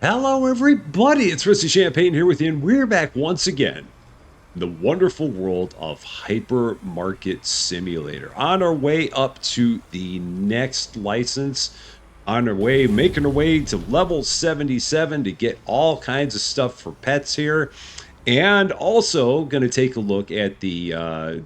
Hello, everybody. It's Champaign here with you, and we're back once again in the wonderful world of Hypermarket Simulator. On our way up to the next license, on our way, making our way to level 77 to get all kinds of stuff for pets here. And also going to take a look at the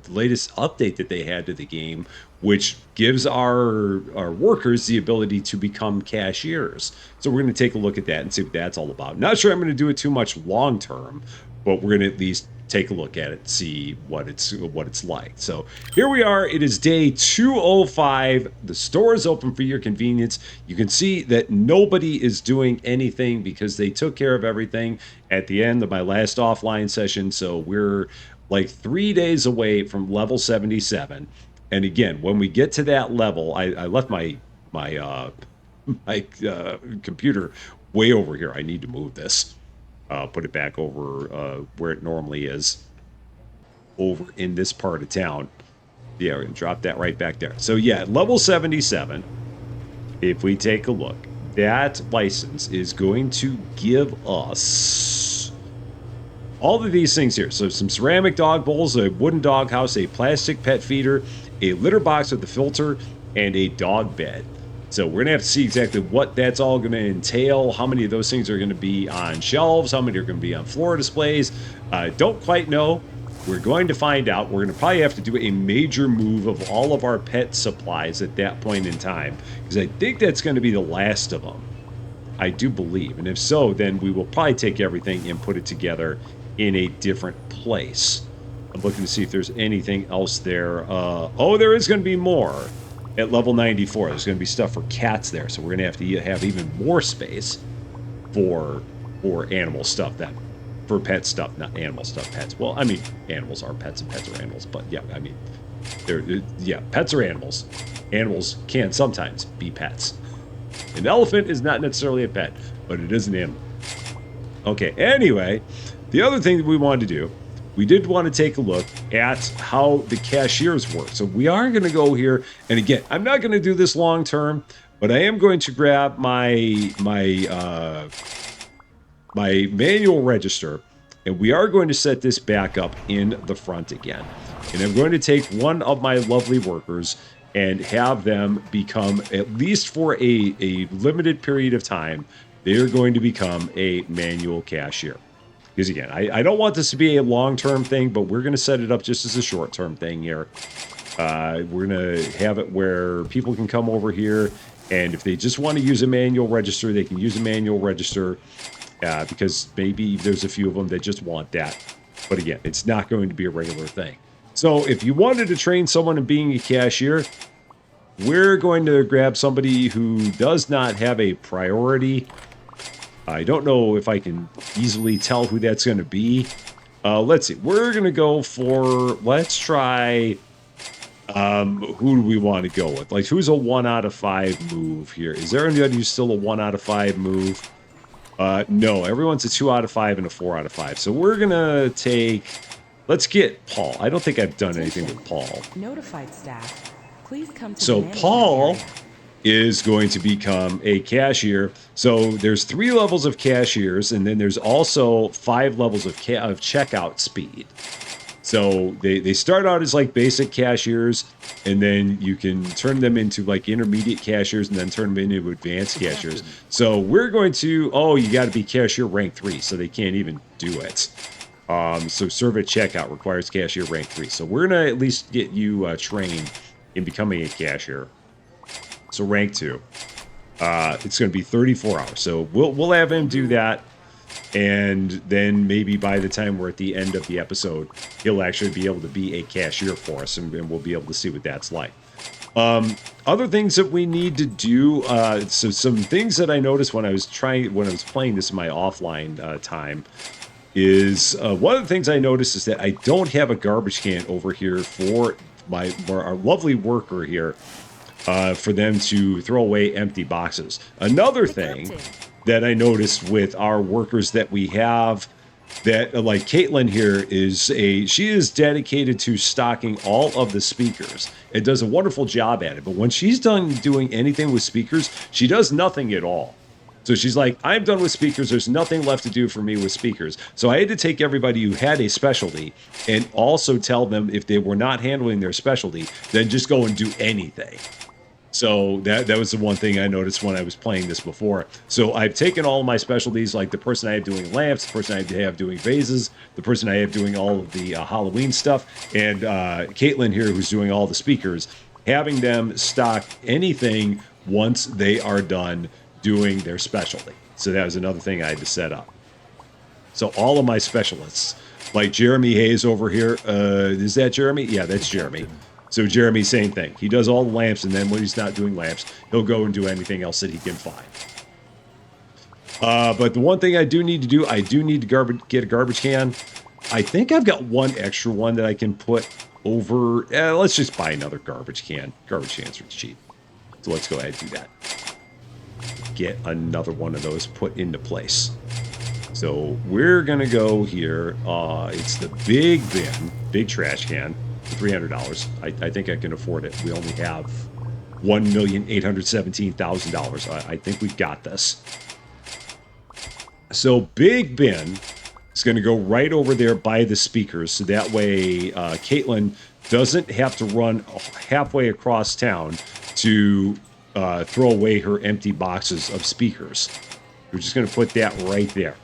latest update that they had to the game, which gives our workers the ability to become cashiers. So we're going to take a look at that and see what that's all about. Not sure I'm going to do it too much long term, but we're going to at least take a look at it, see what it's like. So here we are. It is day 205. The store is open for your convenience. You can see that nobody is doing anything because they took care of everything at the end of my last offline session. So we're like 3 days away from level 77. And again, when we get to that level, I left my computer way over here. I need to move this. Put it back over where it normally is, over in this part of town. Yeah, we're going to drop that right back there. So yeah, level 77, if we take a look, that license is going to give us all of these things here. So some ceramic dog bowls, a wooden dog house, a plastic pet feeder, a litter box with a filter, and a dog bed. So we're going to have to see exactly what that's all going to entail, how many of those things are going to be on shelves, how many are going to be on floor displays. Don't quite know. We're going to find out. We're going to probably have to do a major move of all of our pet supplies at that point in time, because I think that's going to be the last of them. I do believe. And if so, then we will probably take everything and put it together in a different place. I'm looking to see if there's anything else there. Oh, there is going to be more. At level 94, there's going to be stuff for cats there, so we're going to have even more space for animal stuff, for pet stuff, not animal stuff, pets. Well, I mean, animals are pets and pets are animals, but yeah, I mean, pets are animals. Animals can sometimes be pets. An elephant is not necessarily a pet, but it is an animal. Okay, anyway, the other thing that we wanted to do, we did want to take a look at how the cashiers work. So we are going to go here, and again, I'm not going to do this long term, but I am going to grab my manual register, and we are going to set this back up in the front again. And I'm going to take one of my lovely workers and have them become, at least for a limited period of time, they're going to become a manual cashier. Because again, I don't want this to be a long-term thing, but we're going to set it up just as a short-term thing here. We're going to have it where people can come over here, and if they just want to use a manual register, they can use a manual register, because maybe there's a few of them that just want that. But again, it's not going to be a regular thing. So if you wanted to train someone in being a cashier, we're going to grab somebody who does not have a priority. I don't know if I can easily tell who that's going to be. Let's see. We're going to go for, let's try, who do we want to go with? Like, who's a 1 out of 5 move here? Is there anybody who's still a 1 out of 5 move? No, everyone's a 2 out of 5 and a 4 out of 5. So we're going to take, let's get Paul. I don't think I've done anything with Paul. Notified staff, please come to so Paul is going to become a cashier. So there's 3 levels of cashiers, and then there's also 5 levels of checkout speed. So they start out as like basic cashiers, and then you can turn them into like intermediate cashiers, and then turn them into advanced cashiers. So we're going to, oh, you got to be cashier rank 3, so they can't even do it. So serve at checkout requires cashier rank 3. So we're going to at least get you trained in becoming a cashier. So rank 2, it's going to be 34 hours. So we'll have him do that, and then maybe by the time we're at the end of the episode, he'll actually be able to be a cashier for us, and we'll be able to see what that's like. Other things that we need to do. So some things that I noticed when I was playing this in my offline time is one of the things I noticed is that I don't have a garbage can over here for our lovely worker here. For them to throw away empty boxes. Another thing that I noticed with our workers that we have, that like Caitlin here she is dedicated to stocking all of the speakers and does a wonderful job at it. But when she's done doing anything with speakers, she does nothing at all. So she's like, I'm done with speakers. There's nothing left to do for me with speakers. So I had to take everybody who had a specialty and also tell them if they were not handling their specialty, then just go and do anything. So that was the one thing I noticed when I was playing this before. So I've taken all of my specialties, like the person I have doing lamps, the person I have doing vases, the person I have doing all of the Halloween stuff, and Caitlin here, who's doing all the speakers, having them stock anything once they are done doing their specialty. So that was another thing I had to set up. So all of my specialists, like Jeremy Hayes over here, is that Jeremy? Yeah, that's Jeremy. So Jeremy, same thing. He does all the lamps, and then when he's not doing lamps, he'll go and do anything else that he can find. But the one thing I do need to do, I do need to get a garbage can. I think I've got one extra one that I can put over. Let's just buy another garbage can. Garbage cans are cheap. So let's go ahead and do that. Get another one of those put into place. So we're going to go here. It's the big bin, big trash can. $300. I think I can afford it. We only have $1,817,000. I think we've got this. So big bin is going to go right over there by the speakers. So that way Caitlin doesn't have to run halfway across town to throw away her empty boxes of speakers. We're just going to put that right there.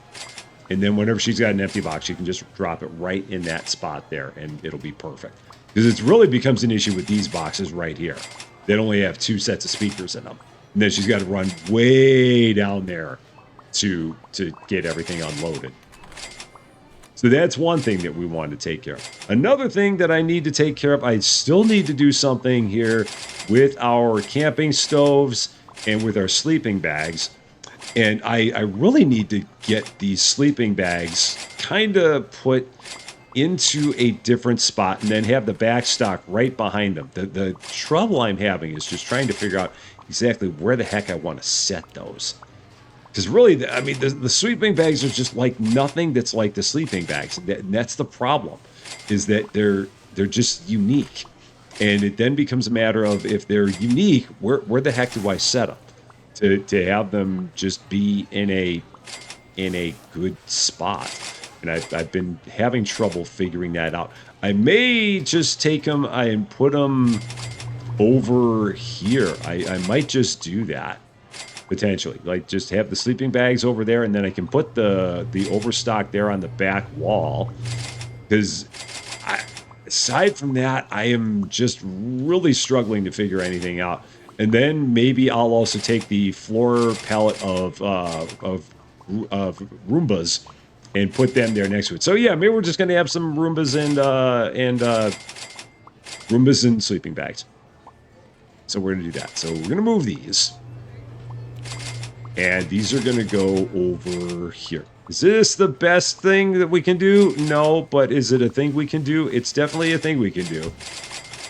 And then whenever she's got an empty box, she can just drop it right in that spot there, and it'll be perfect. Because it really becomes an issue with these boxes right here. They only have 2 sets of speakers in them. And then she's got to run way down there to get everything unloaded. So that's one thing that we want to take care of. Another thing that I need to take care of, I still need to do something here with our camping stoves and with our sleeping bags. And I really need to get these sleeping bags kind of put into a different spot and then have the back stock right behind them. The trouble I'm having is just trying to figure out exactly where the heck I want to set those. Because really, I mean, the sleeping bags are just like nothing that's like the sleeping bags. That's the problem, is that they're just unique. And it then becomes a matter of, if they're unique, where the heck do I set them? To have them just be in a good spot. And I've been having trouble figuring that out. I may just take them and put them over here. I might just do that, potentially. Like, just have the sleeping bags over there, and then I can put the overstock there on the back wall. Because aside from that, I am just really struggling to figure anything out. And then maybe I'll also take the floor pallet of Roombas and put them there next to it. So yeah, maybe we're just going to have some Roombas and Roombas and sleeping bags. So we're going to do that. So we're going to move these. And these are going to go over here. Is this the best thing that we can do? No, but is it a thing we can do? It's definitely a thing we can do.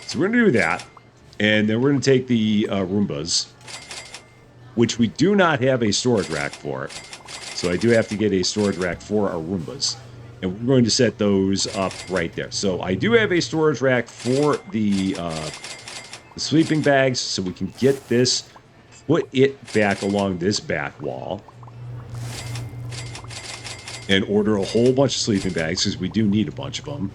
So we're going to do that. And then we're going to take the Roombas, which we do not have a storage rack for. So I do have to get a storage rack for our Roombas. And we're going to set those up right there. So I do have a storage rack for the sleeping bags, so we can get this, put it back along this back wall, and order a whole bunch of sleeping bags, because we do need a bunch of them.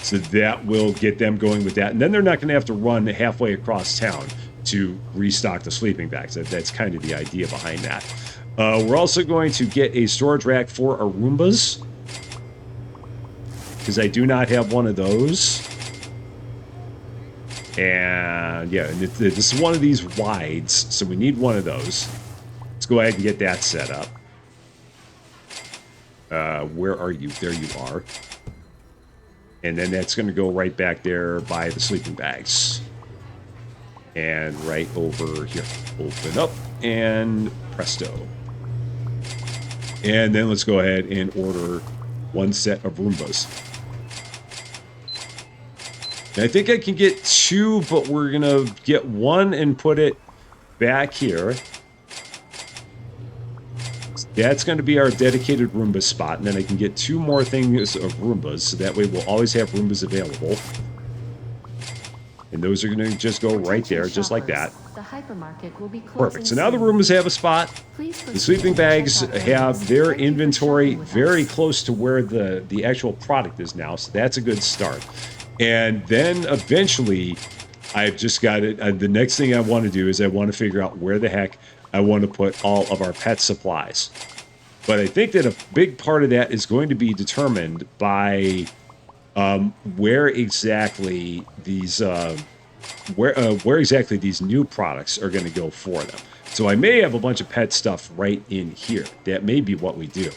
So that will get them going with that. And then they're not going to have to run halfway across town to restock the sleeping bags. That's kind of the idea behind that. We're also going to get a storage rack for our Roombas, because I do not have one of those. And yeah, and this is one of these wides, so we need one of those. Let's go ahead and get that set up. Where are you? There you are. And then that's going to go right back there by the sleeping bags. And right over here. Open up, and presto. And then let's go ahead and order one set of Roombas. And I think I can get 2, but we're going to get 1 and put it back here. That's going to be our dedicated Roomba spot. And then I can get 2 more things of Roombas, so that way we'll always have Roombas available. And those are going to just go right Attention there, just like that. shoppers, the hypermarket will be closing Perfect. So now the soon. rooms have a spot. Please The proceed sleeping to the bags checkout have areas. their Thank you for inventory shopping with very us. close to where the actual product is now, so that's a good start. And then eventually, I've just got it. The next thing I want to do is I want to figure out where the heck I want to put all of our pet supplies. But I think that a big part of that is going to be determined by where exactly these where exactly these new products are going to go for them. So I may have a bunch of pet stuff right in here. That may be what we do.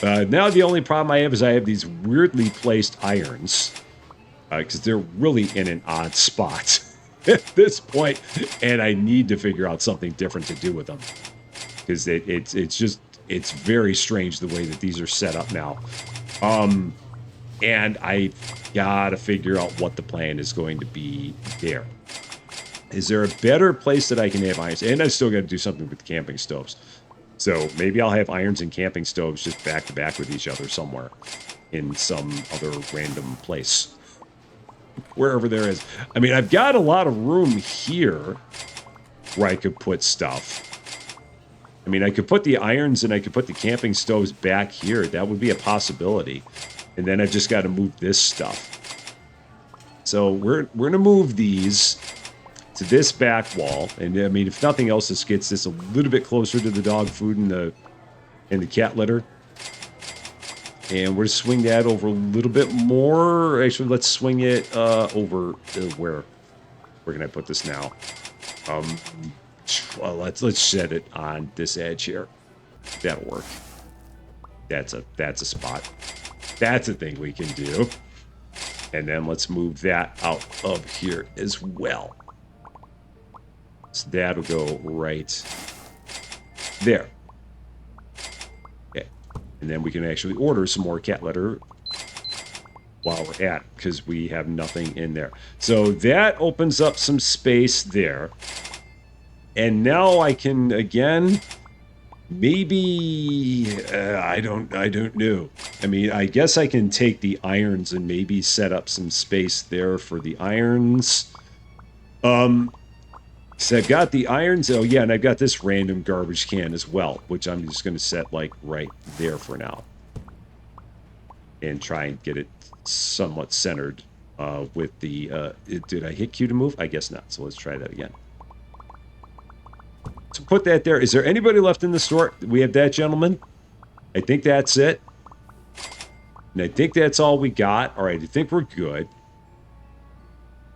Now the only problem I have is I have these weirdly placed irons because they're really in an odd spot at this point, and I need to figure out something different to do with them because it's very strange the way that these are set up now. And I gotta figure out what the plan is going to be there. Is there a better place that I can have irons? And I still got to do something with the camping stoves. So maybe I'll have irons and camping stoves just back to back with each other somewhere in some other random place. Wherever there is. I mean, I've got a lot of room here where I could put stuff. I mean, I could put the irons and I could put the camping stoves back here. That would be a possibility. And then I've just got to move this stuff. So we're going to move these to this back wall. And I mean, if nothing else, this gets this a little bit closer to the dog food and the cat litter. And we're going to swing that over a little bit more. Actually, let's swing it over where can I put this now? Well, let's set it on this edge here. That'll work. That's a spot. That's a thing we can do. And then let's move that out of here as well. So that'll go right there. Okay. And then we can actually order some more cat litter while we're at, because we have nothing in there. So that opens up some space there. And now I can, again, maybe, I don't know. I mean, I guess I can take the irons and maybe set up some space there for the irons. So I've got the irons. Oh, yeah, and I've got this random garbage can as well, which I'm just going to set, like, right there for now. And try and get it somewhat centered with the... did I hit Q to move? I guess not, so let's try that again. So put that there. Is there anybody left in the store? We have that gentleman. I think that's it. And I think that's all we got. All right, I think we're good.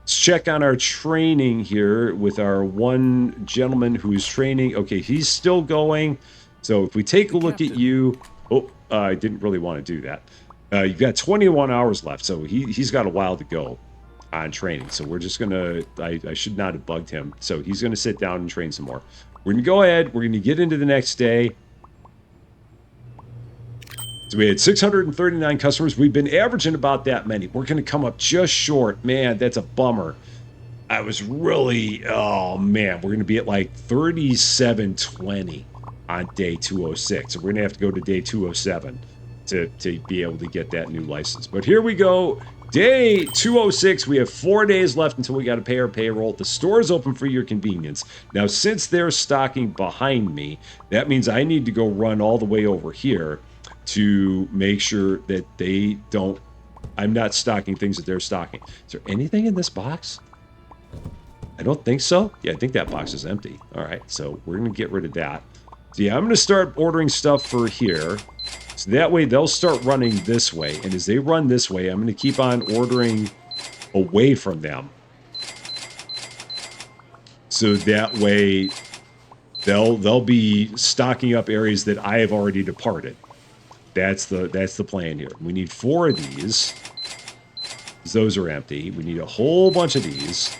Let's check on our training here with our one gentleman who's training. Okay, he's still going. So if we take a look at you... Oh, I didn't really want to do that. You've got 21 hours left, so he's got a while to go on training. So we're just going to... I should not have bugged him. So he's going to sit down and train some more. We're going to go ahead. We're going to get into the next day. So we had 639 customers. We've been averaging about that many. We're going to come up just short. Man, that's a bummer. I was really... Oh, man. We're going to be at like 3720 on day 206. So we're going to have to go to day 207 to be able to get that new license. But here we go. Day 206, we have 4 days left until we got to pay our payroll. The store is open for your convenience. Now, since they're stocking behind me, that means I need to go run all the way over here to make sure that they don't... I'm not stocking things that they're stocking. Is there anything in this box? I don't think so. Yeah, I think that box is empty. All right, so we're going to get rid of that. So yeah, I'm going to start ordering stuff for here. So that way they'll start running this way. And as they run this way, I'm going to keep on ordering away from them. So that way they'll be stocking up areas that I have already departed. That's the plan here. We need 4 of these. Those are empty. We need a whole bunch of these.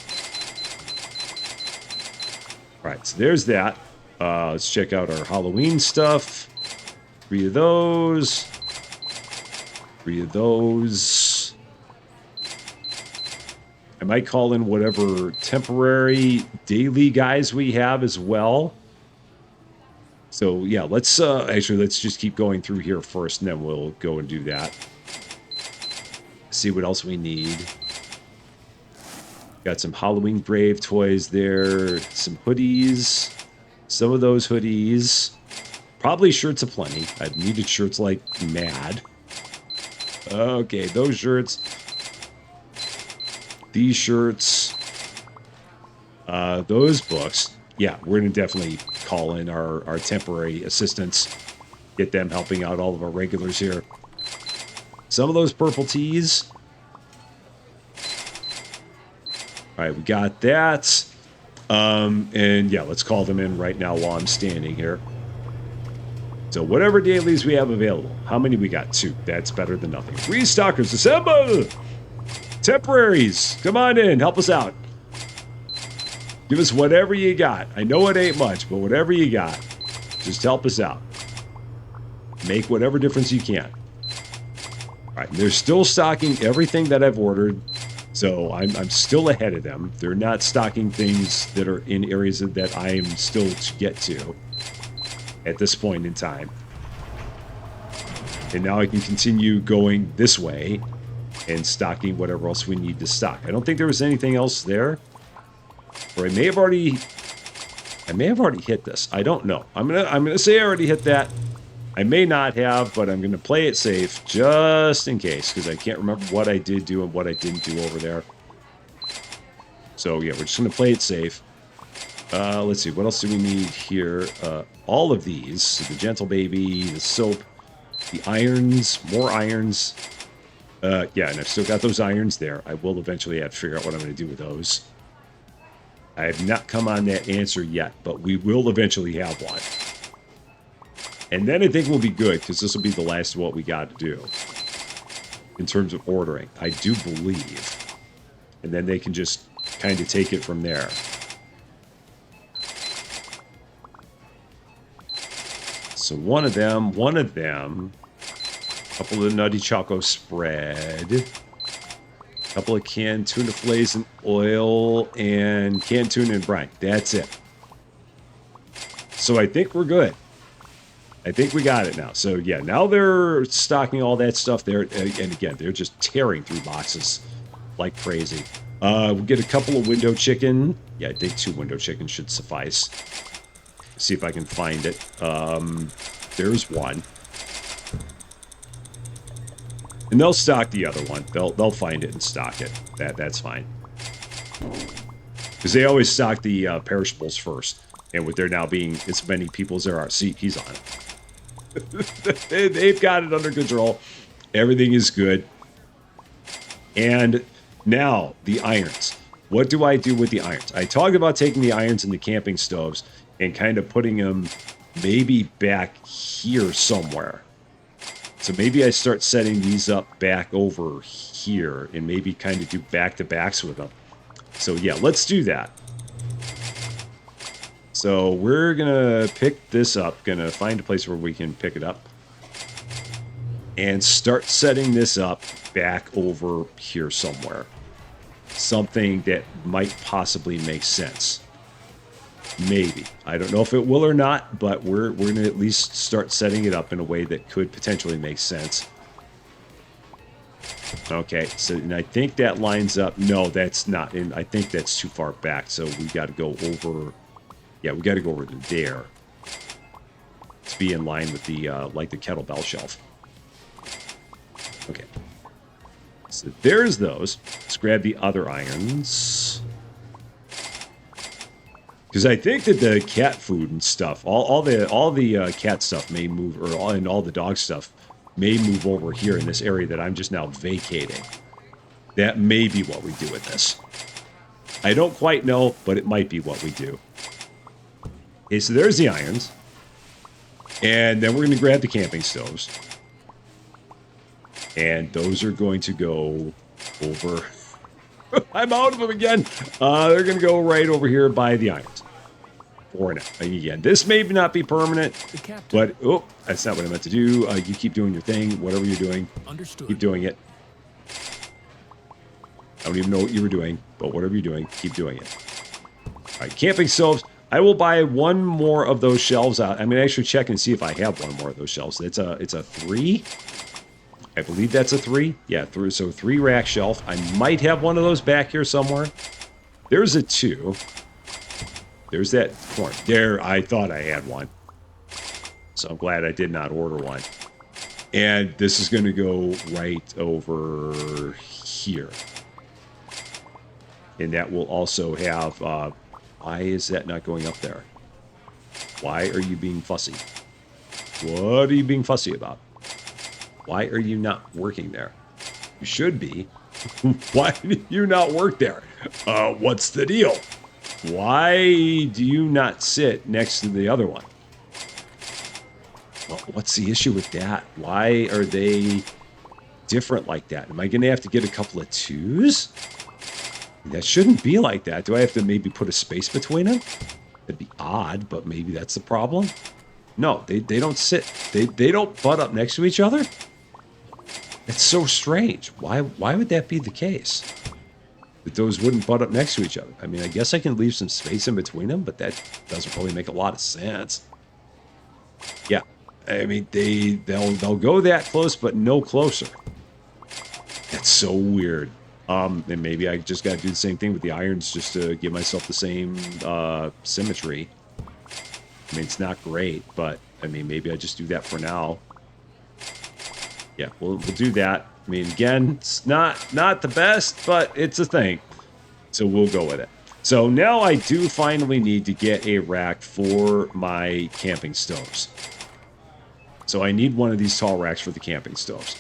All right, so there's that. Let's check out our Halloween stuff. 3 of those. 3 of those. I might call in whatever temporary daily guys we have as well. So yeah, let's just keep going through here first, and then we'll go and do that. See what else we need. Got some Halloween Brave toys there. Some hoodies. Some of those hoodies. Probably shirts aplenty. I've needed shirts like mad. Okay, those shirts. These shirts. Those books. Yeah, we're going to definitely call in our temporary assistants. Get them helping out all of our regulars here. Some of those purple tees. All right, we got that. And yeah, let's call them in right now while I'm standing here. So whatever dailies we have available. How many we got? 2. That's better than nothing. Restockers, assemble! Temporaries, come on in. Help us out. Give us whatever you got. I know it ain't much, but whatever you got. Just help us out. Make whatever difference you can. All right, they're still stocking everything that I've ordered. So I'm still ahead of them. They're not stocking things that are in areas that I am still to get to at this point in time. And now I can continue going this way and stocking whatever else we need to stock. I don't think there was anything else there. Or I may have already hit this. I don't know. I'm gonna say I already hit that. I may not have, but I'm going to play it safe just in case, because I can't remember what I did do and what I didn't do over there. So, yeah, we're just going to play it safe. Let's see, what else do we need here? All of these, so the Gentle Baby, the soap, the irons, more irons. Yeah, and I've still got those irons there. I will eventually have to figure out what I'm going to do with those. I have not come on that answer yet, but we will eventually have one. And then I think we'll be good, because this will be the last of what we got to do in terms of ordering. I do believe. And then they can just kind of take it from there. So one of them, a couple of Nutty Choco spread, a couple of canned tuna fillets in oil, and canned tuna and brine. That's it. So I think we're good. I think we got it now. So, yeah, now they're stocking all that stuff there. And, again, they're just tearing through boxes like crazy. We'll get a couple of window chicken. Yeah, I think 2 window chickens should suffice. See if I can find it. There's one. And they'll stock the other one. They'll find it and stock it. That's fine. Because they always stock the perishables first. And with there now being as many people as there are. See, he's on it. They've got it under control. Everything is good. And now, the irons. What do I do with the irons? I talked about taking the irons and the camping stoves and kind of putting them maybe back here somewhere. So maybe I start setting these up back over here and maybe kind of do back-to-backs with them. So yeah, let's do that. So we're going to pick this up, going to find a place where we can pick it up, and start setting this up back over here somewhere. Something that might possibly make sense. Maybe. I don't know if it will or not, but we're going to at least start setting it up in a way that could potentially make sense. Okay, so and I think that lines up. No, that's not. And I think that's too far back, so we got to go over. Yeah, we got to go over to there to be in line with the like the kettlebell shelf. Okay, so there's those. Let's grab the other irons. Because I think that the cat food and stuff, all the cat stuff may move, and all the dog stuff may move over here in this area that I'm just now vacating. That may be what we do with this. I don't quite know, but it might be what we do. Okay, so there's the irons. And then we're going to grab the camping stoves. And those are going to go over... I'm out of them again. They're going to go right over here by the irons. For now. And again, this may not be permanent, but... Oh, that's not what I meant to do. You keep doing your thing. Whatever you're doing. Understood. Keep doing it. I don't even know what you were doing, but whatever you're doing, keep doing it. All right, camping stoves. I will buy one more of those shelves out. I'm going to actually check and see if I have one more of those shelves. It's a 3. I believe that's a 3. Yeah, so 3 rack shelf. I might have one of those back here somewhere. There's a 2. There's that corn. There, I thought I had one. So I'm glad I did not order one. And this is going to go right over here. And that will also have... why is that not going up there? Why are you being fussy? What are you being fussy about? Why are you not working there? You should be. Why do you not work there? What's the deal? Why do you not sit next to the other one? Well, what's the issue with that? Why are they different like that? Am I going to have to get a couple of 2s? That shouldn't be like that. Do I have to maybe put a space between them? That'd be odd, but maybe that's the problem. No, they don't sit. They don't butt up next to each other? It's so strange. Why would that be the case? That those wouldn't butt up next to each other. I mean, I guess I can leave some space in between them, but that doesn't really make a lot of sense. Yeah, I mean, they'll go that close, but no closer. That's so weird. And maybe I just got to do the same thing with the irons just to give myself the same symmetry. I mean, it's not great, but I mean, maybe I just do that for now. Yeah, we'll do that. I mean, again, it's not the best, but it's a thing. So we'll go with it. So now I do finally need to get a rack for my camping stoves. So I need one of these tall racks for the camping stoves.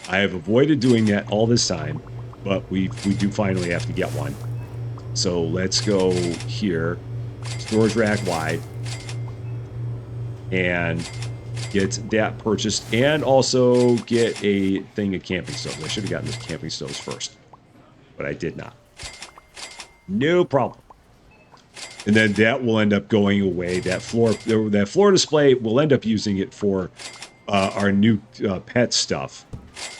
I have avoided doing that all this time, but we do finally have to get one. So let's go here, storage rack wide, and get that purchased, and also get a thing of camping stoves. I should have gotten the camping stoves first, but I did not. No problem. And then that will end up going away. That floor display, we'll end up using it for our new pet stuff,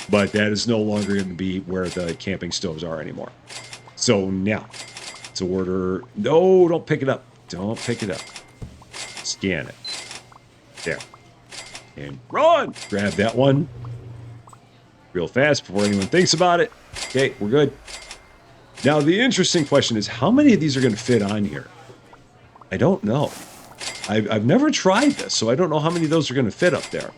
but that is no longer going to be where the camping stoves are anymore. So now, to order. No, don't pick it up. Don't pick it up. Scan it. There. And run! Grab that one real fast before anyone thinks about it. Okay, we're good. Now, the interesting question is, how many of these are going to fit on here? I don't know. I've never tried this, so I don't know how many of those are going to fit up there.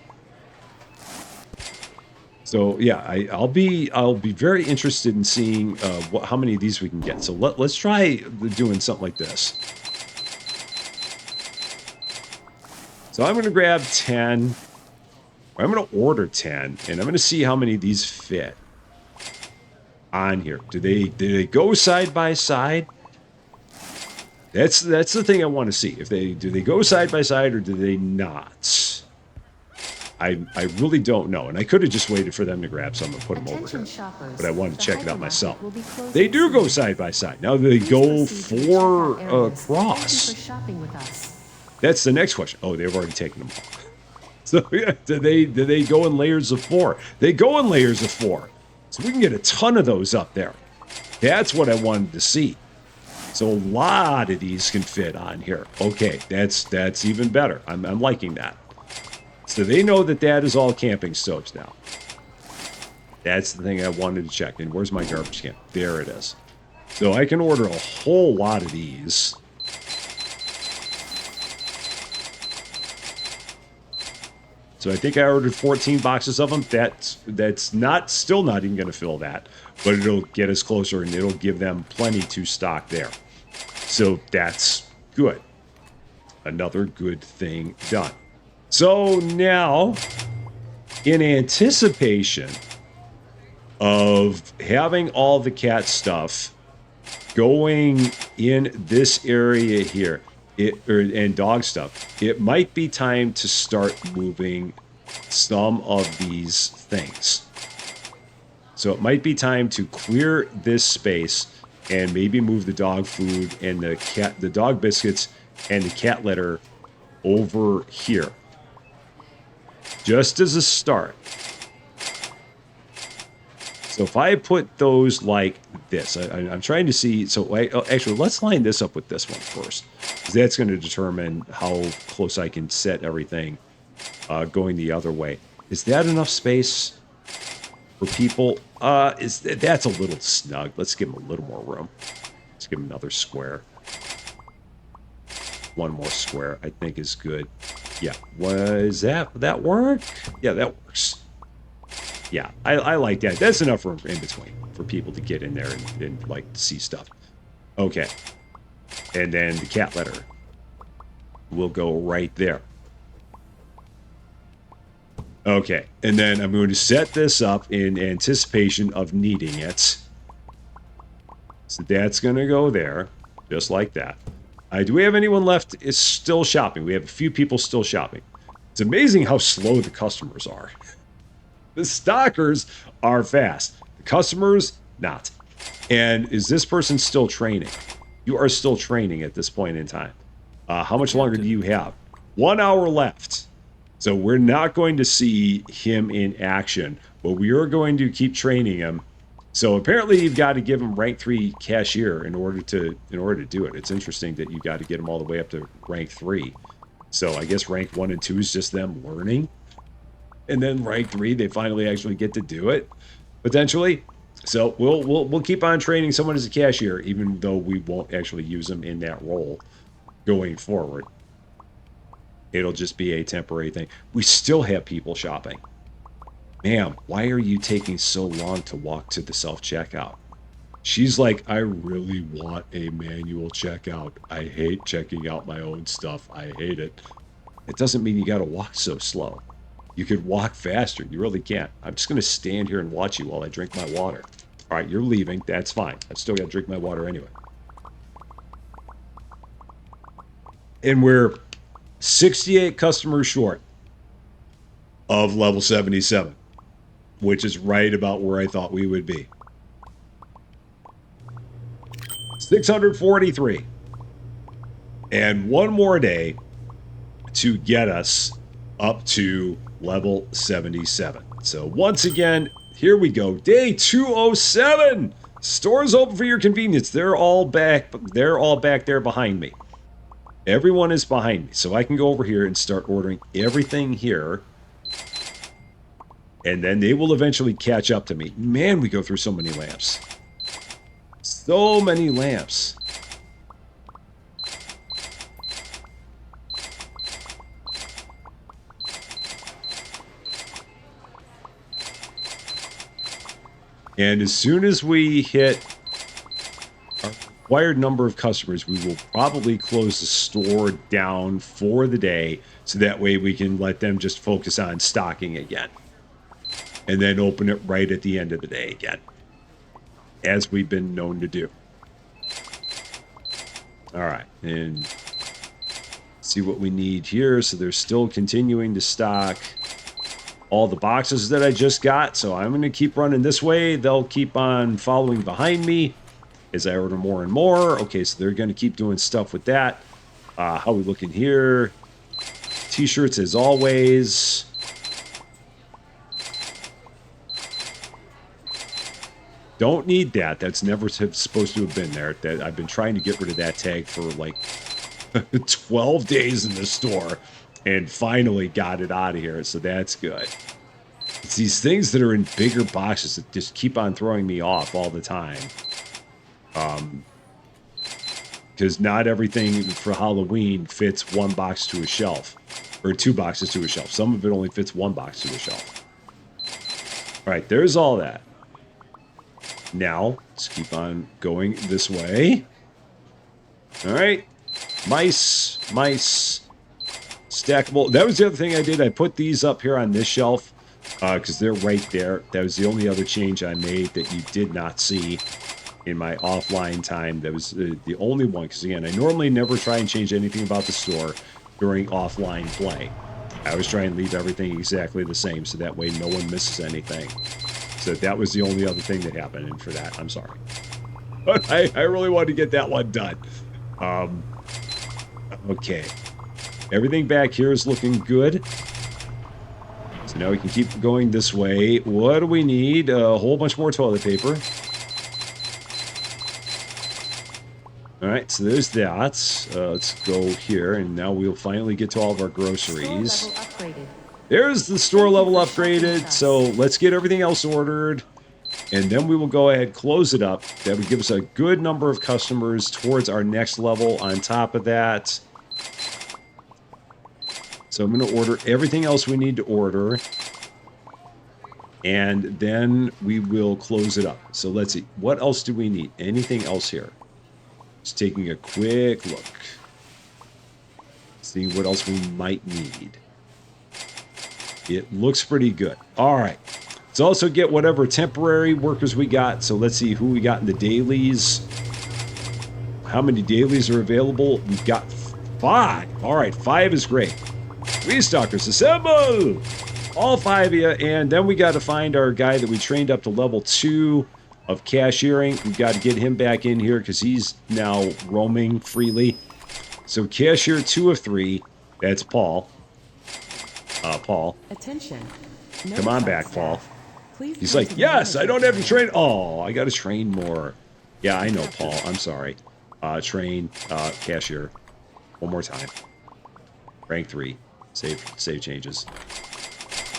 So, yeah, I'll be very interested in seeing how many of these we can get. So let's try doing something like this. So I'm going to grab 10. I'm going to order 10, and I'm going to see how many of these fit on here. Do they go side by side? That's the thing I want to see. Do they go side by side or do they not? I really don't know, and I could have just waited for them to grab some and put them over here, but I wanted to check it out myself. They do go side by side. Now they go 4 across. That's the next question. Oh, they've already taken them all. So yeah, do they go in layers of 4? They go in layers of 4. So we can get a ton of those up there. That's what I wanted to see. So a lot of these can fit on here. Okay, that's even better. I'm liking that. So they know that is all camping stoves now. That's the thing I wanted to check. And where's my garbage can? There it is. So I can order a whole lot of these. So I think I ordered 14 boxes of them. That's still not even going to fill that, but it'll get us closer and it'll give them plenty to stock there. So that's good. Another good thing done. So now, in anticipation of having all the cat stuff going in this area here, and dog stuff, it might be time to start moving some of these things. So it might be time to clear this space and maybe move the dog food and the dog biscuits and the cat litter over here. Just as a start. So if I put those like this, I'm trying to see. So actually, let's line this up with this one first, because that's going to determine how close I can set everything going the other way. Is that enough space for people? That's a little snug. Let's give them a little more room. Let's give him another square. One more square, I think, is good. Yeah, was that work? Yeah, that works. Yeah, I like that. That's enough room in between for people to get in there and like see stuff. Okay. And then the cat litter will go right there. Okay, and then I'm going to set this up in anticipation of needing it. So that's going to go there, just like that. Do we have anyone left is still shopping? We have a few people still shopping. It's amazing how slow the customers are. The stockers are fast. The customers, not. And is this person still training? You are still training at this point in time. How much longer do you have? 1 hour left. So we're not going to see him in action, but we are going to keep training him. So apparently you've got to give him rank 3 cashier in order to do it. It's interesting that you got to get him all the way up to rank 3. So I guess rank 1 and 2 is just them learning. And then rank 3 they finally actually get to do it potentially. So we'll keep on training someone as a cashier even though we won't actually use them in that role going forward. It'll just be a temporary thing. We still have people shopping. Ma'am, why are you taking so long to walk to the self-checkout? She's like, I really want a manual checkout. I hate checking out my own stuff. I hate it. It doesn't mean you got to walk so slow. You could walk faster. You really can't. I'm just going to stand here and watch you while I drink my water. All right, you're leaving. That's fine. I still got to drink my water anyway. And we're 68 customers short of level 77, which is right about where I thought we would be. 643. And one more day to get us up to level 77. So once again, here we go. Day 207. Stores open for your convenience. They're all back. They're all back there behind me. Everyone is behind me. So I can go over here and start ordering everything here. And then they will eventually catch up to me. Man, we go through so many lamps. So many lamps. And as soon as we hit our required number of customers, we will probably close the store down for the day. So that way we can let them just focus on stocking again. And then open it right at the end of the day again. As we've been known to do. All right. And see what we need here. So they're still continuing to stock all the boxes that I just got. So I'm going to keep running this way. They'll keep on following behind me as I order more and more. Okay, so they're going to keep doing stuff with that. How we looking here? T-shirts as always. Don't need that. That's never supposed to have been there. That I've been trying to get rid of that tag for like 12 days in the store and finally got it out of here. So that's good. It's these things that are in bigger boxes that just keep on throwing me off all the time. Because not everything for Halloween fits one box to a shelf or 2 boxes to a shelf. Some of it only fits 1 box to a shelf. All right, there's all that. Now, let's keep on going this way. All right. Mice. Stackable. That was the other thing I did. I put these up here on this shelf because they're right there. That was the only other change I made that you did not see in my offline time. That was the only one. Because, again, I normally never try and change anything about the store during offline play. I always try and leave everything exactly the same so that way no one misses anything. So that was the only other thing that happened, and for that, I'm sorry. But I really wanted to get that one done. Okay. Everything back here is looking good. So now we can keep going this way. What do we need? A whole bunch more toilet paper. All right, so there's that. Let's go here, and now we'll finally get to all of our groceries. There's the store level upgraded, so let's get everything else ordered. And then we will go ahead, close it up. That would give us a good number of customers towards our next level on top of that. So I'm going to order everything else we need to order. And then we will close it up. So let's see. What else do we need? Anything else here? Just taking a quick look. Seeing what else we might need. It looks pretty good. All right. Let's also get whatever temporary workers we got. So let's see who we got in the dailies. How many dailies are available? We've got 5. All right, 5 is great. Restockers, assemble! All 5 of you. And then we got to find our guy that we trained up to level 2 of cashiering. We've got to get him back in here because he's now roaming freely. So cashier 2 of 3. That's Paul. Paul. Attention. Come on back, Paul. Please He's like, yes, I don't have to train. Oh, I got to train more. Yeah, I know, Paul. I'm sorry. Train, cashier. One more time. Rank 3. Save changes.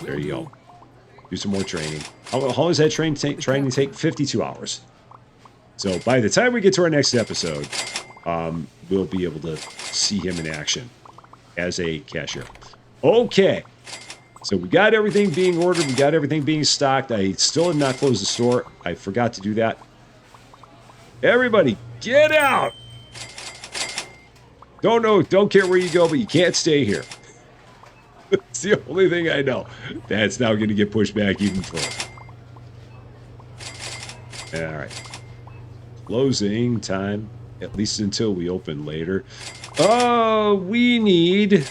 There you go. Do some more training. How long does that training take? 52 hours. So by the time we get to our next episode, we'll be able to see him in action as a cashier. Okay. So we got everything being ordered. We got everything being stocked. I still have not closed the store. I forgot to do that. Everybody, get out! Don't care where you go, but you can't stay here. It's the only thing I know. That's now going to get pushed back even further. All right. Closing time, at least until we open later. We need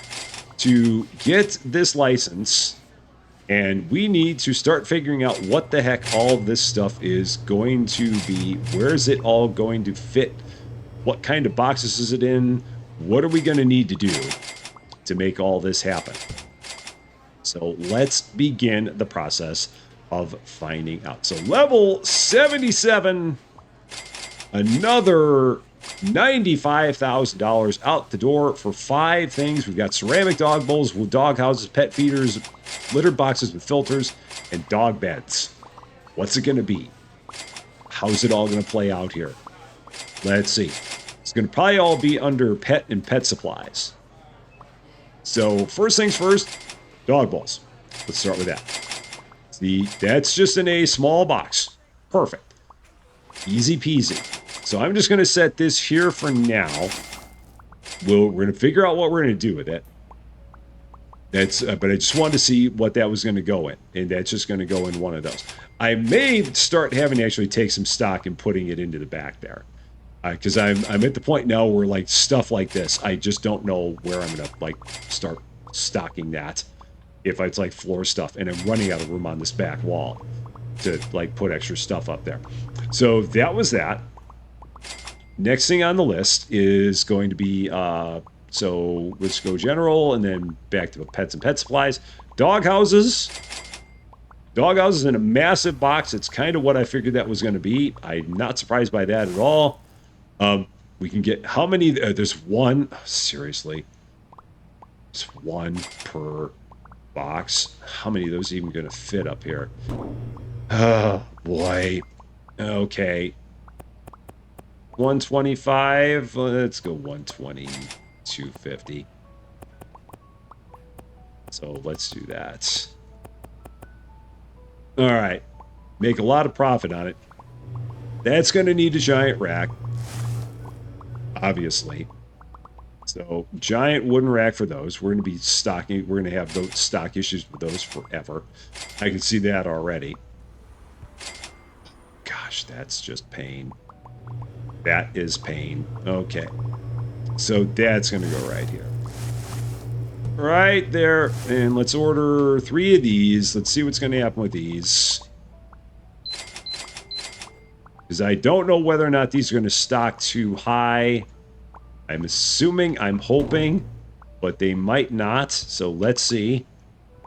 to get this license, and we need to start figuring out what the heck all this stuff is going to be. Where is it all going to fit? What kind of boxes is it in? What are we going to need to do to make all this happen? So let's begin the process of finding out. So level 77, another $95,000 out the door for 5 things. We've got ceramic dog bowls, dog houses, pet feeders, litter boxes with filters, and dog beds. What's it going to be? How's it all going to play out here? Let's see. It's going to probably all be under pet and pet supplies. So first things first, dog bowls. Let's start with that. See, that's just in a small box. Perfect. Easy peasy. So I'm just going to set this here for now. We're going to figure out what we're going to do with it. That's, but I just wanted to see what that was going to go in. And that's just going to go in one of those. I may start having to actually take some stock and putting it into the back there. Because I'm at the point now where, like, stuff like this, I just don't know where I'm going to, like, start stocking that. If it's, like, floor stuff. And I'm running out of room on this back wall to, like, put extra stuff up there. So that was that. Next thing on the list is going to be, so let's go general and then back to pets and pet supplies. Dog houses. Dog houses in a massive box. It's kind of what I figured that was going to be. I'm not surprised by that at all. We can get, how many, there's one, seriously. There's one per box. How many of those are even going to fit up here? Oh, boy. Okay. 125. Let's go 120. 250. So let's do that. All right. Make a lot of profit on it. That's going to need a giant rack. Obviously. So giant wooden rack for those. We're going to be stocking. We're going to have those stock issues with those forever. I can see that already. Gosh, that's just pain. That is pain. Okay. So that's going to go right here. Right there. And let's order 3 of these. Let's see what's going to happen with these. Because I don't know whether or not these are going to stock too high. I'm assuming, I'm hoping, but they might not. So let's see.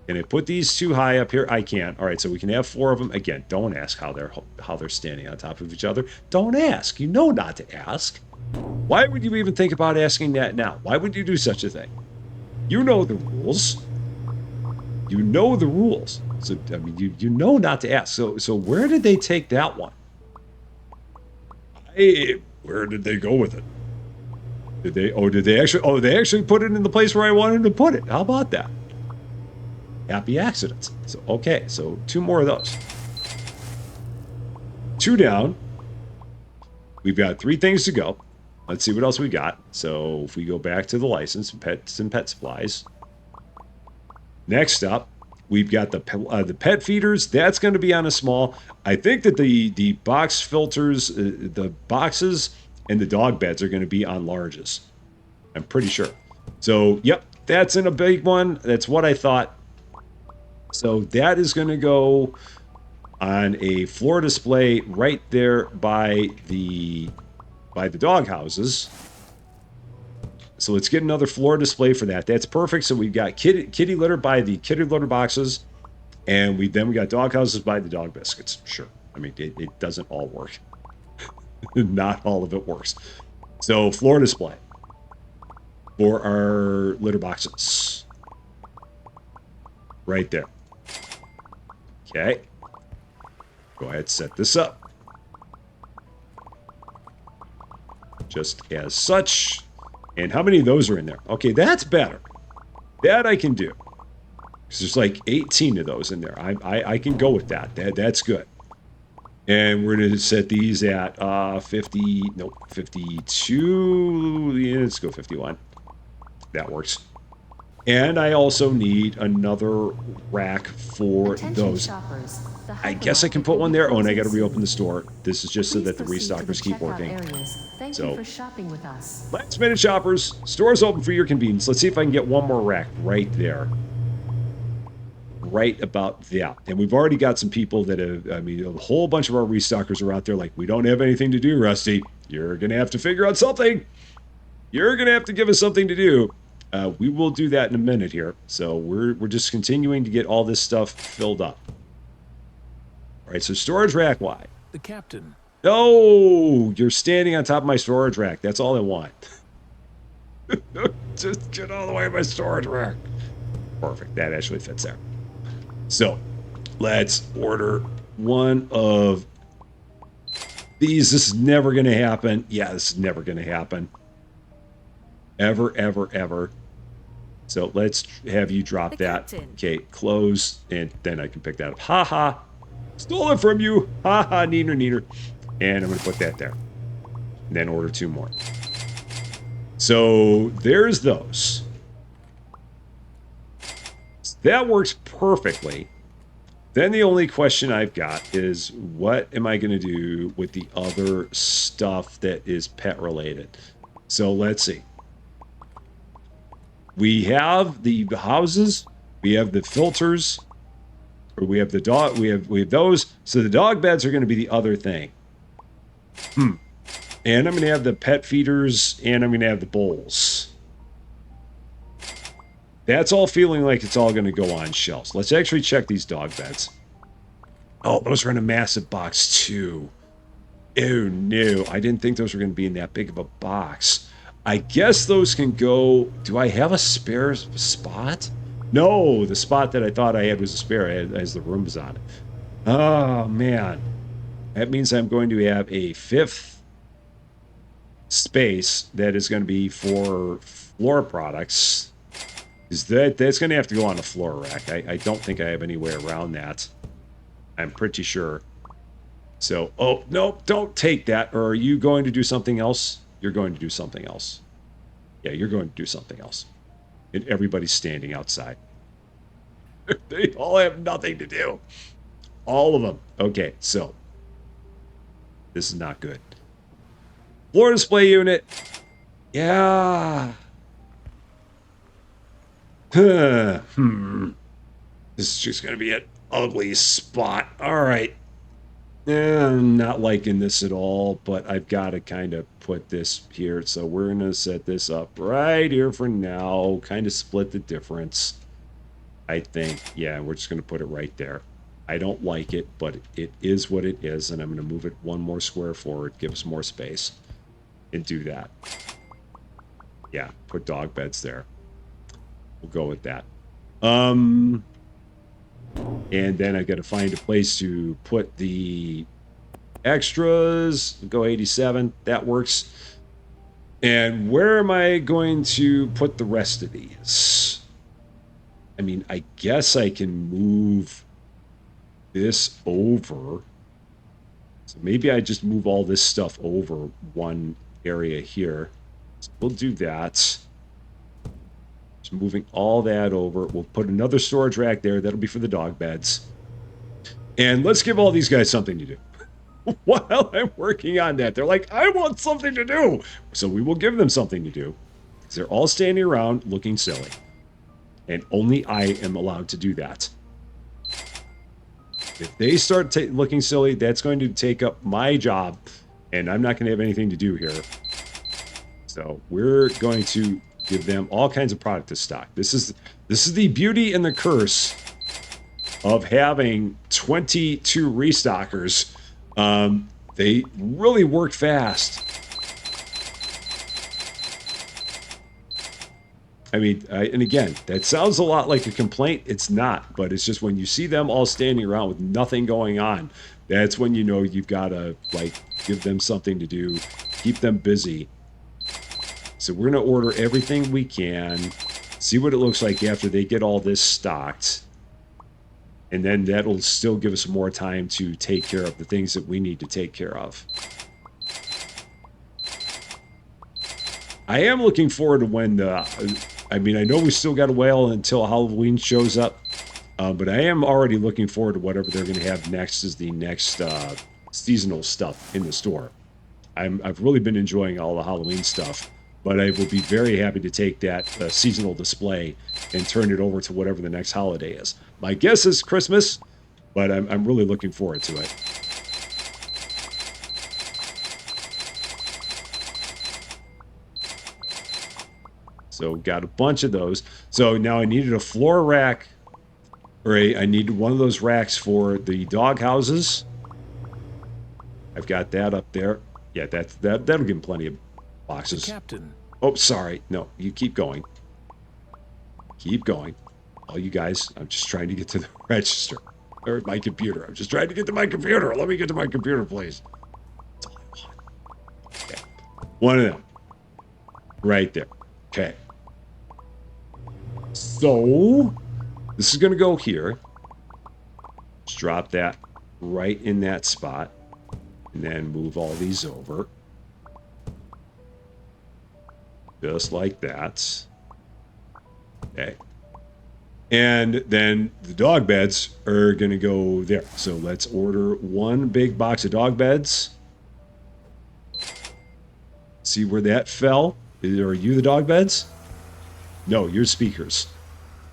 Can I put these too high up here? I can't. All right, so we can have 4 of them. Again, don't ask how they're standing on top of each other. Don't ask. You know not to ask. Why would you even think about asking that now? Why would you do such a thing? You know the rules. You know the rules. So, I mean, you know not to ask. So where did they take that one? Where did they go with it? Did they actually put it in the place where I wanted to put it? How about that? Happy accidents. So, okay, so 2 more of those. 2 down. We've got 3 things to go. Let's see what else we got. So if we go back to the license, pets and pet supplies. Next up, we've got the pet feeders. That's going to be on a small. I think that the box filters, the boxes and the dog beds are going to be on larges. I'm pretty sure. So, yep, that's in a big one. That's what I thought. So that is going to go on a floor display right there by the dog houses. So let's get another floor display for that. That's perfect. So we've got kitty litter by the kitty litter boxes, and we got dog houses by the dog biscuits. Sure. I mean, it doesn't all work. Not all of it works. So floor display for our litter boxes. Right there. Okay. Go ahead, set this up. Just as such. And how many of those are in there? Okay, that's better. That I can do. Because there's like 18 of those in there. I can go with that. That's good. And we're going to set these at 52. Yeah, let's go 51. That works. And I also need another rack for those. I guess I can put one there. Oh, and I got to reopen the store. This is just so that the restockers keep working. So, last minute shoppers, store's open for your convenience. Let's see if I can get one more rack right there. Right about that. And we've already got some people that have, I mean, a whole bunch of our restockers are out there like, we don't have anything to do, Rusty. You're going to have to figure out something. You're going to have to give us something to do. We will do that in a minute here. So we're just continuing to get all this stuff filled up. All right, so storage rack wide. The captain. No, you're standing on top of my storage rack. That's all I want. Just get all the way to my storage rack. Perfect. That actually fits there. So let's order one of these. This is never going to happen. Yeah, this is never going to happen. Ever, ever, ever. So let's have you drop that. Okay, close, and then I can pick that up. Ha ha. Stole it from you. Ha ha, neener, neener. And I'm going to put that there. And then order 2 more. So there's those. So that works perfectly. Then the only question I've got is, what am I going to do with the other stuff that is pet related? So let's see. We have the houses, we have the filters, or we have the dog, we have those. So the dog beds are going to be the other thing. And I'm going to have the pet feeders, and I'm going to have the bowls. That's all feeling like it's all going to go on shelves. Let's actually check these dog beds. Oh, those are in a massive box too. Oh no, I didn't think those were going to be in that big of a box. I guess those can go. Do I have a spare spot? No, the spot that I thought I had was a spare as the room's on it. Oh, man. That means I'm going to have a 5th space that is going to be for floor products. That's going to have to go on a floor rack. I don't think I have anywhere around that. I'm pretty sure. So, oh, no, don't take that. Or are you going to do something else? You're going to do something else. Yeah, you're going to do something else. And everybody's standing outside. They all have nothing to do. All of them. Okay, so. This is not good. Floor display unit. Yeah. This is just going to be an ugly spot. All right. I'm not liking this at all, but I've got to kind of put this here. So we're going to set this up right here for now. Kind of split the difference, I think. Yeah, we're just going to put it right there. I don't like it, but it is what it is, and I'm going to move it 1 more square forward, give us more space, and do that. Yeah, put dog beds there. We'll go with that. And then I got to find a place to put the extras. Go 87. That works. And where am I going to put the rest of these? I mean, I guess I can move this over. So maybe I just move all this stuff over one area here. So we'll do that. Just moving all that over. We'll put another storage rack there. That'll be for the dog beds. And let's give all these guys something to do. While I'm working on that, they're like, I want something to do. So we will give them something to do. Because they're all standing around looking silly. And only I am allowed to do that. If they start looking silly, that's going to take up my job. And I'm not going to have anything to do here. So we're going to give them all kinds of product to stock. This is the beauty and the curse of having 22 restockers. They really work fast. I mean, and again, that sounds a lot like a complaint. It's not, but it's just when you see them all standing around with nothing going on, that's when you know you've got to, like, give them something to do, keep them busy. So we're going to order everything we can, see what it looks like after they get all this stocked. And then that'll still give us more time to take care of the things that we need to take care of. I am looking forward to when I mean, I know we still got to wait until Halloween shows up, but I am already looking forward to whatever they're going to have next as the next seasonal stuff in the store. I've really been enjoying all the Halloween stuff, but I will be very happy to take that seasonal display and turn it over to whatever the next holiday is. My guess is Christmas, but I'm really looking forward to it. So got a bunch of those. So now I needed a floor rack, or I needed one of those racks for the dog houses. I've got that up there. Yeah, that'll give them plenty of boxes. Captain. Oh, sorry. No, you keep going. Keep going. All you guys, I'm just trying to get to the register. Or my computer. I'm just trying to get to my computer. Let me get to my computer, please. That's all I want. Okay. One of them. Right there. Okay. So, this is going to go here. Just drop that right in that spot. And then move all these over. Just like that. Okay. And then the dog beds are going to go there. So let's order one big box of dog beds. See where that fell? Are you the dog beds? No, you're speakers.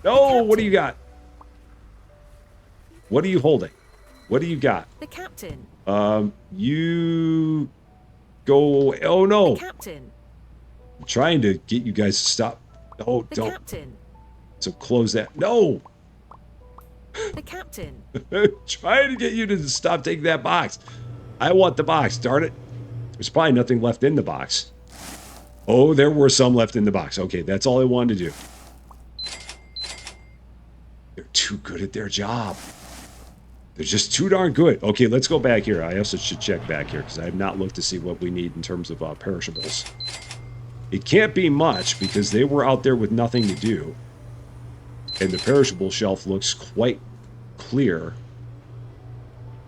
No, what do you got? What are you holding? What do you got? The captain. You go. Oh no! The captain. I'm trying to get you guys to stop. Oh, The don't. captain. So close that. No! The captain. Trying to get you to stop taking that box. I want the box, darn it. There's probably nothing left in the box. Oh, there were some left in the box. Okay, that's all I wanted to do. They're too good at their job. They're just too darn good. Okay, let's go back here. I also should check back here because I have not looked to see what we need in terms of perishables. It can't be much because they were out there with nothing to do. And the perishable shelf looks quite clear.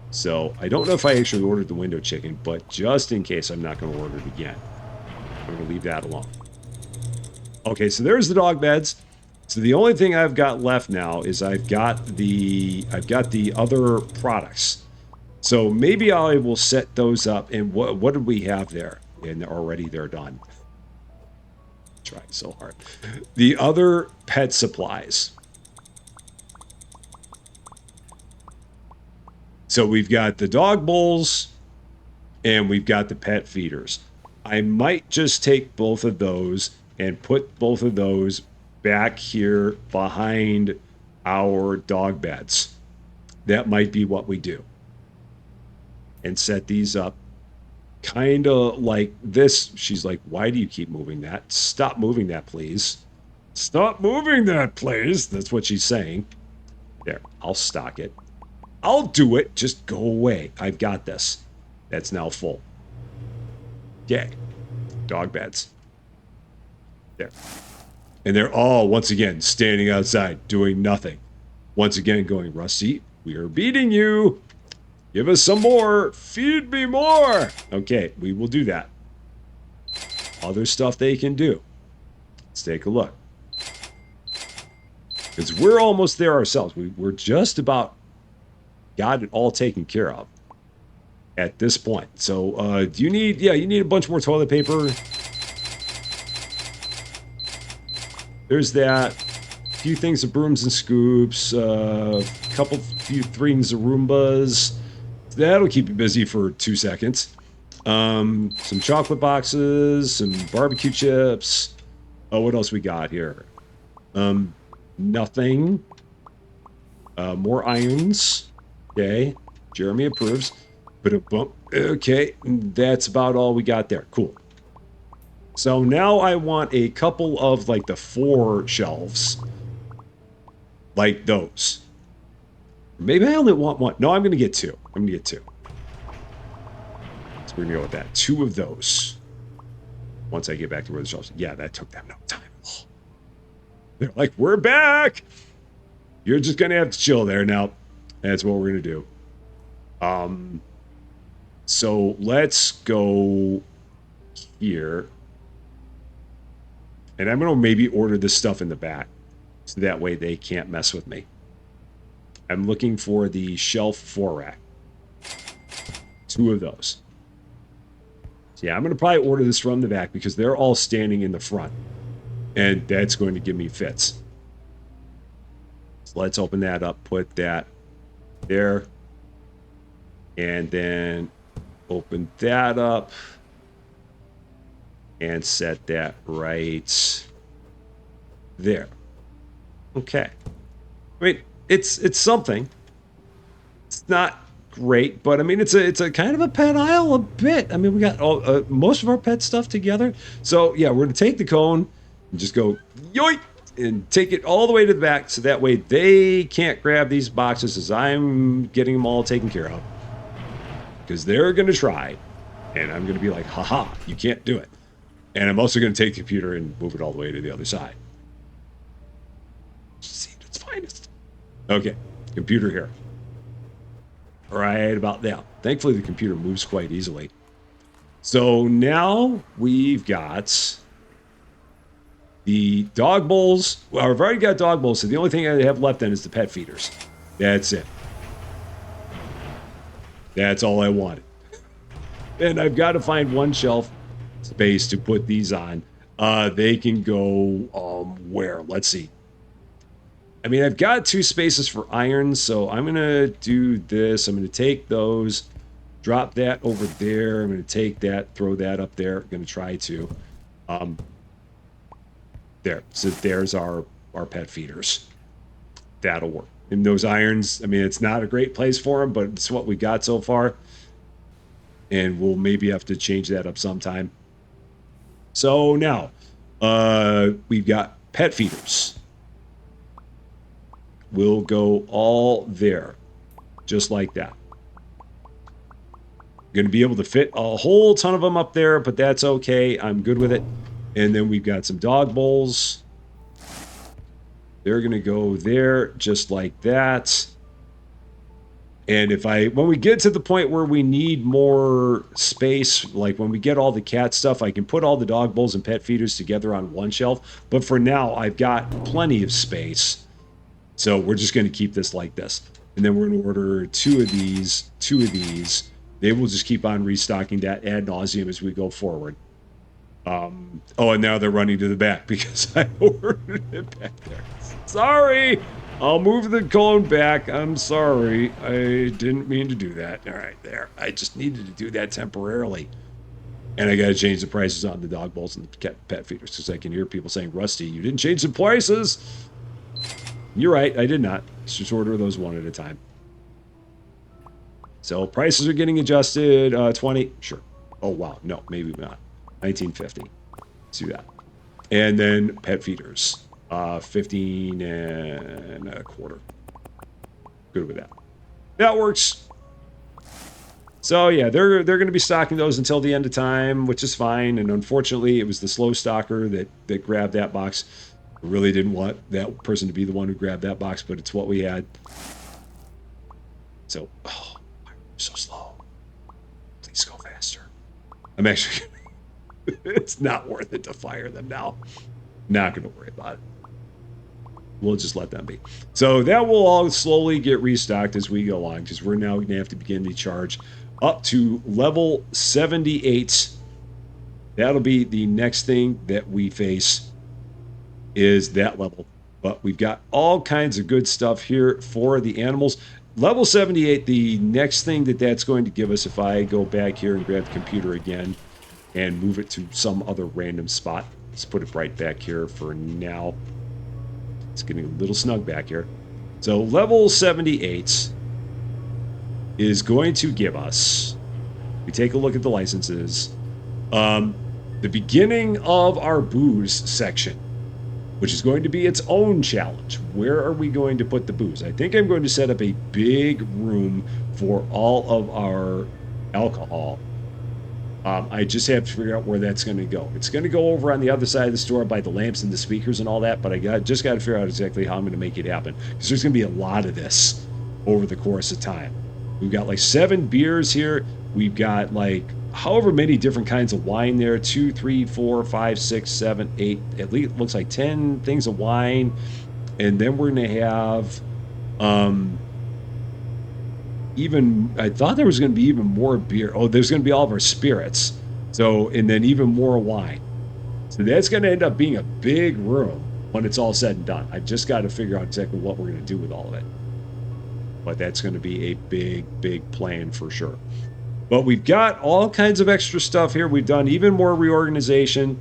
So, I don't know if I actually ordered the window chicken, but just in case, I'm not going to order it again. I'm going to leave that alone. Okay, so there's the dog beds. So the only thing I've got left now is I've got the other products. So maybe I will set those up. And what did we have there? And already they're done. Trying so hard. The other pet supplies. So we've got the dog bowls and we've got the pet feeders. I might just take both of those and put both of those back here behind our dog beds. That might be what we do. And set these up kind of like this. She's like, why do you keep moving that? Stop moving that, please. Stop moving that, please. That's what she's saying. There, I'll stock it. I'll do it. Just go away. I've got this. That's now full. Okay. Dog beds. There. And they're all, once again, standing outside, doing nothing. Once again, going, Rusty, we are beating you. Give us some more. Feed me more. Okay, we will do that. Other stuff they can do. Let's take a look. Because we're almost there ourselves. We're just about got it all taken care of at this point. So, do you need, yeah, you need a bunch more toilet paper. There's that. A few things of brooms and scoops. Few things of Roombas. That'll keep you busy for 2 seconds. Some chocolate boxes, some barbecue chips. Oh, what else we got here? Nothing. More irons. Okay. Jeremy approves. Okay, that's about all we got there. Cool. So now I want a couple of, like, the 4 shelves. Like those. Maybe I only want 1. No, I'm going to get 2. I'm going to get 2. So we're going to go with that. 2 of those. Once I get back to where the shelves... Yeah, that took them no time. Oh. They're like, we're back! You're just going to have to chill there now. That's what we're going to do. So let's go here. And I'm going to maybe order this stuff in the back. So that way they can't mess with me. I'm looking for the shelf 4 rack. 2 of those. So yeah, I'm going to probably order this from the back because they're all standing in the front. And that's going to give me fits. So let's open that up. Put that there. And then open that up. And set that right there. Okay. I mean, it's something. It's not great, but I mean, it's a kind of a pet aisle a bit. I mean, we got all most of our pet stuff together. So yeah, we're gonna take the cone and just go yoink and take it all the way to the back, so that way they can't grab these boxes as I'm getting them all taken care of. Because they're gonna try, and I'm gonna be like, haha, you can't do it. And I'm also gonna take the computer and move it all the way to the other side. See, it's finest. Okay, computer here. Right about now. Thankfully, the computer moves quite easily. So now we've got the dog bowls. Well, I've already got dog bowls, so the only thing I have left then is the pet feeders. That's it. That's all I wanted. And I've got to find 1 shelf space to put these on. They can go where? Let's see. I mean, I've got 2 spaces for irons, so I'm going to do this. I'm going to take those, drop that over there. I'm going to take that, throw that up there. I'm going to try to. There. So there's our pet feeders. That'll work. And those irons, I mean, it's not a great place for them, but it's what we got so far. And we'll maybe have to change that up sometime. So now, we've got pet feeders. We'll go all there, just like that. Going to be able to fit a whole ton of them up there, but that's okay. I'm good with it. And then we've got some dog bowls. They're going to go there, just like that. And when we get to the point where we need more space, like when we get all the cat stuff, I can put all the dog bowls and pet feeders together on 1 shelf. But for now, I've got plenty of space. So we're just going to keep this like this. And then we're going to order 2 of these, 2 of these. They will just keep on restocking that ad nauseum as we go forward. Oh, and now they're running to the back because I ordered it back there. Sorry! I'll move the cone back. I'm sorry. I didn't mean to do that. All right, there. I just needed to do that temporarily. And I got to change the prices on the dog bowls and the pet feeders because I can hear people saying, Rusty, you didn't change the prices. You're right. I did not. Let's just order those one at a time. So prices are getting adjusted. 20. Sure. Oh, wow. No, maybe not. 1950. Let's do that. And then pet feeders. 15 and a quarter. Good with that. That works. So yeah, they're going to be stocking those until the end of time, which is fine. And unfortunately, it was the slow stalker that grabbed that box. I really didn't want that person to be the one who grabbed that box, but it's what we had. So, oh, so slow. Please go faster. I'm actually, it's not worth it to fire them now. Not going to worry about it. We'll just let them be. So that will all slowly get restocked as we go along, because we're now going to have to begin the charge up to level 78. That'll be the next thing that we face, is that level. But we've got all kinds of good stuff here for the animals. Level 78, the next thing that's going to give us, if I go back here and grab the computer again and move it to some other random spot. Let's put it right back here for now. It's getting a little snug back here. So level 78 is going to give us, we take a look at the licenses, the beginning of our booze section, which is going to be its own challenge. Where are we going to put the booze? I think I'm going to set up a big room for all of our alcohol. I just have to figure out where that's going to go. It's going to go over on the other side of the store by the lamps and the speakers and all that, but just got to figure out exactly how I'm going to make it happen, because there's going to be a lot of this over the course of time. We've got like 7 beers here. We've got like however many different kinds of wine there. 2, 3, 4, 5, 6, 7, 8. At least it looks like 10 things of wine. And then we're going to have even, I thought there was going to be even more beer. Oh, there's going to be all of our spirits. So, and then even more wine. So that's going to end up being a big room when it's all said and done. I've just got to figure out exactly what we're going to do with all of it. But that's going to be a big, big plan for sure. But we've got all kinds of extra stuff here. We've done even more reorganization.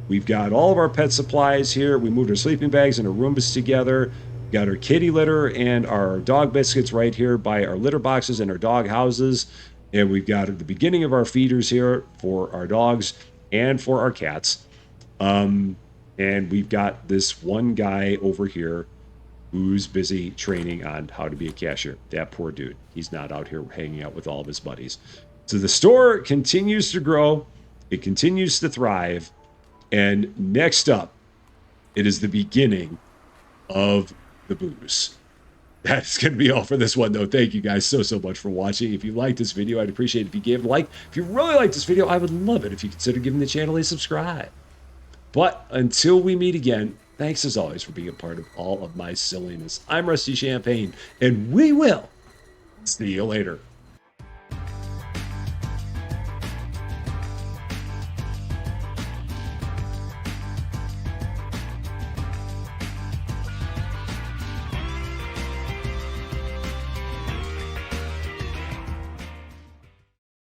We've got all of our pet supplies here. We moved our sleeping bags and our Roombas together. We've got our kitty litter and our dog biscuits right here by our litter boxes and our dog houses. And we've got the beginning of our feeders here for our dogs and for our cats. And we've got this one guy over here who's busy training on how to be a cashier. That poor dude. He's not out here hanging out with all of his buddies. So the store continues to grow. It continues to thrive. And next up, it is the beginning of the booze. That's going to be all for this one, though. Thank you guys so much for watching. If you liked this video, I'd appreciate it if you gave it a like. If you really liked this video, I would love it if you consider giving the channel a subscribe. But until we meet again, thanks as always for being a part of all of my silliness. I'm Rusty Champagne, and we will see you later.